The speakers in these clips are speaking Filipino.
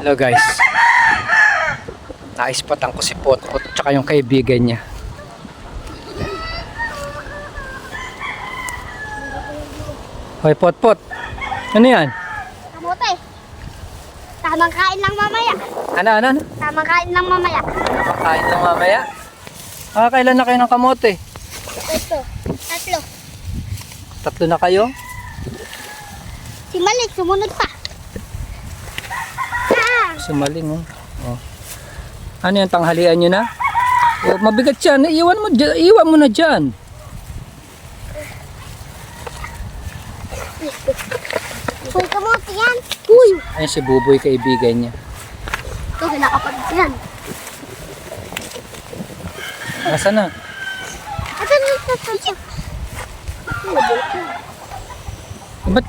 Hello guys. Naispatan ko si Potpot tsaka yung kaibigan niya. Hoy Potpot. Ano yan? Kamote. Tamang kain lang mamaya. Ano? Tamang kain lang mamaya. Makain lang mamaya. Kailan na kayo ng kamote? Ito. Tatlo. Tatlo na kayo? Si Malik, sumunod pa. Sumaling oh. Oh. Ano yan, tanghalian nyo na? Oh, mabigat yan. Iwan mo na dyan. Uy, kamote yan. Uy. Ayun si Buboy, kaibigan niya. Ito, kinakapagod yan. Nasaan na? Ito.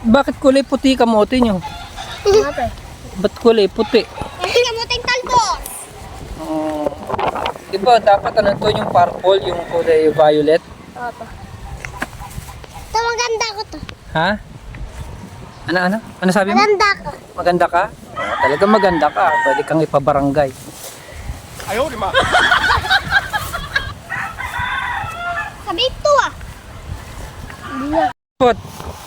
Bakit kulay puti kamote nyo? Ba't kulay puti? Kasi kamuting talbos. Oh. Diba dapat ano to, yung purple, yung kulay violet? Opo. Ito, maganda ko to. Ha? Ano sabi mo? Maganda ko. Maganda ka? Oh, talagang maganda ka. Pwede kang ipabarangay. Ayaw, di ma. Sabi ito ah. Pot.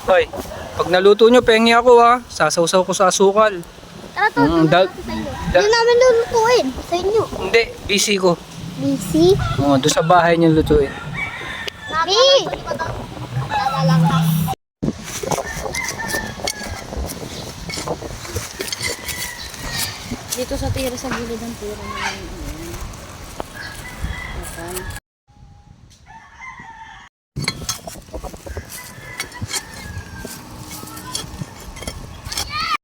Hoy, pag naluto nyo, pengi ako ha. Sasawsaw ko sa asukal. Tara to, Hindi namin lulutuin sa inyo. Hindi, busy ko. Busy? Oh, doon sa bahay nyo lutuin. Bi! Dito sa tira sa gilid ng tira namin.